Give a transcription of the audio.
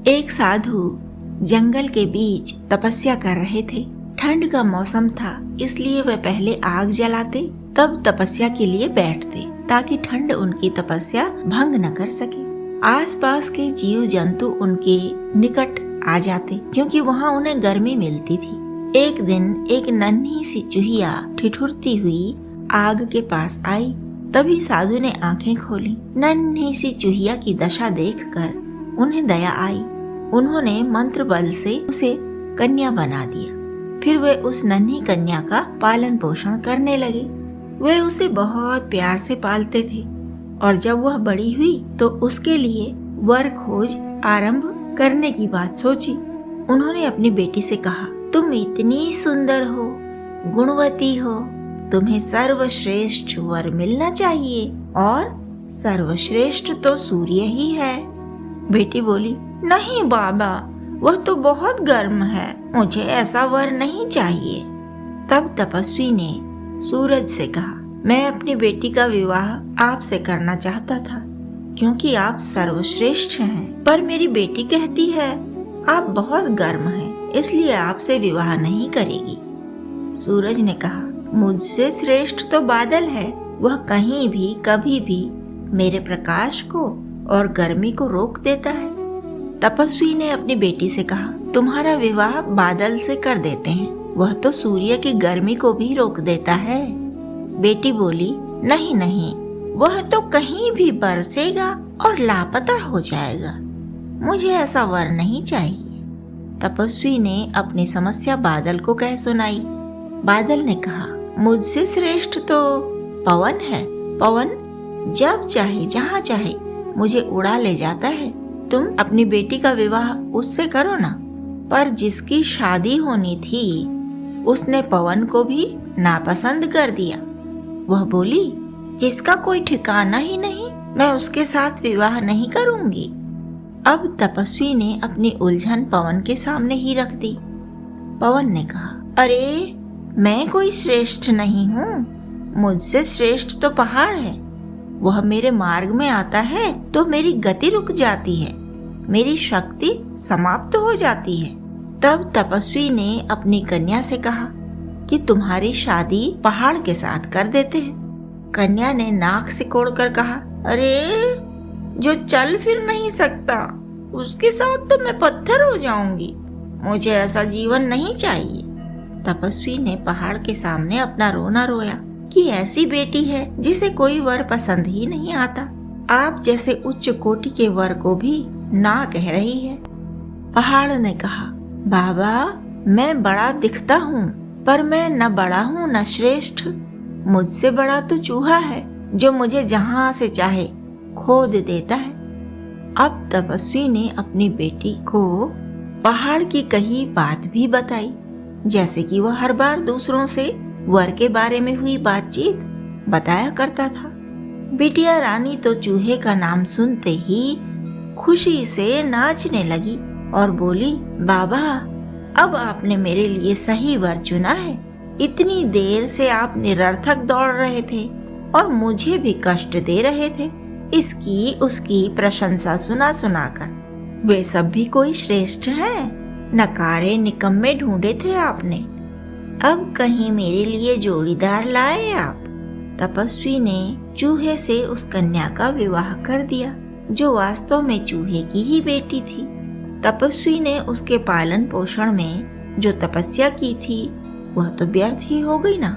एक साधु जंगल के बीच तपस्या कर रहे थे। ठंड का मौसम था, इसलिए वे पहले आग जलाते, तब तपस्या के लिए बैठते, ताकि ठंड उनकी तपस्या भंग न कर सके। आसपास के जीव जंतु उनके निकट आ जाते, क्योंकि वहाँ उन्हें गर्मी मिलती थी। एक दिन एक नन्ही सी चूहिया ठिठुरती हुई आग के पास आई। तभी साधु ने आंखें खोली। नन्ही सी चूहिया की दशा देखकर उन्हें दया आई। उन्होंने मंत्र बल से उसे कन्या बना दिया। फिर वे उस नन्ही कन्या का पालन पोषण करने लगे। वे उसे बहुत प्यार से पालते थे और जब वह बड़ी हुई तो उसके लिए वर खोज आरंभ करने की बात सोची। उन्होंने अपनी बेटी से कहा, तुम इतनी सुंदर हो, गुणवती हो, तुम्हें सर्वश्रेष्ठ वर मिलना चाहिए और सर्वश्रेष्ठ तो सूर्य ही है। बेटी बोली, नहीं बाबा, वह तो बहुत गर्म है, मुझे ऐसा वर नहीं चाहिए। तब तपस्वी ने सूरज से कहा, मैं अपनी बेटी का विवाह आपसे करना चाहता था, क्योंकि आप सर्वश्रेष्ठ हैं। पर मेरी बेटी कहती है आप बहुत गर्म हैं, इसलिए आपसे विवाह नहीं करेगी। सूरज ने कहा, मुझसे श्रेष्ठ तो बादल है, वह कहीं भी कभी भी मेरे प्रकाश को और गर्मी को रोक देता है। तपस्वी ने अपनी बेटी से कहा, तुम्हारा विवाह बादल से कर देते हैं, वह तो सूर्य की गर्मी को भी रोक देता है। बेटी बोली, नहीं नहीं, वह तो कहीं भी बरसेगा और लापता हो जाएगा, मुझे ऐसा वर नहीं चाहिए। तपस्वी ने अपनी समस्या बादल को कह सुनाई। बादल ने कहा, मुझसे श्रेष्ठ तो पवन है। पवन जब चाहे जहाँ चाहे मुझे उड़ा ले जाता है। तुम अपनी बेटी का विवाह उससे करो ना। पर जिसकी शादी होनी थी उसने पवन को भी नापसंद कर दिया। वह बोली, जिसका कोई ठिकाना ही नहीं, मैं उसके साथ विवाह नहीं करूंगी। अब तपस्वी ने अपनी उलझन पवन के सामने ही रख दी। पवन ने कहा, अरे मैं कोई श्रेष्ठ नहीं हूँ, मुझसे श्रेष्ठ तो पहाड़ है। वह मेरे मार्ग में आता है तो मेरी गति रुक जाती है, मेरी शक्ति समाप्त हो जाती है। तब तपस्वी ने अपनी कन्या से कहा कि तुम्हारी शादी पहाड़ के साथ कर देते हैं। कन्या ने नाक सिकोड़कर कहा, अरे जो चल फिर नहीं सकता उसके साथ तो मैं पत्थर हो जाऊंगी, मुझे ऐसा जीवन नहीं चाहिए। तपस्वी ने पहाड़ के सामने अपना रोना रोया कि ऐसी बेटी है जिसे कोई वर पसंद ही नहीं आता, आप जैसे उच्च कोटि के वर को भी ना कह रही है। पहाड़ ने कहा, बाबा मैं बड़ा दिखता हूँ, पर मैं न बड़ा हूँ न श्रेष्ठ। मुझसे बड़ा तो चूहा है जो मुझे जहाँ से चाहे खोद देता है। अब तपस्वी ने अपनी बेटी को पहाड़ की कही बात भी बताई, जैसे कि वह हर बार दूसरों से वर के बारे में हुई बातचीत बताया करता था। बिटिया रानी तो चूहे का नाम सुनते ही खुशी से नाचने लगी और बोली, बाबा अब आपने मेरे लिए सही वर चुना है। इतनी देर से आप निरर्थक दौड़ रहे थे और मुझे भी कष्ट दे रहे थे, इसकी उसकी प्रशंसा सुना सुनाकर। वे सब भी कोई श्रेष्ठ हैं? नकारे निकम्मे ढूंढे थे आपने, अब कहीं मेरे लिए जोड़ीदार लाए आप। तपस्वी ने चूहे से उस कन्या का विवाह कर दिया, जो वास्तव में चूहे की ही बेटी थी। तपस्वी ने उसके पालन पोषण में जो तपस्या की थी वह तो व्यर्थ ही हो गई ना।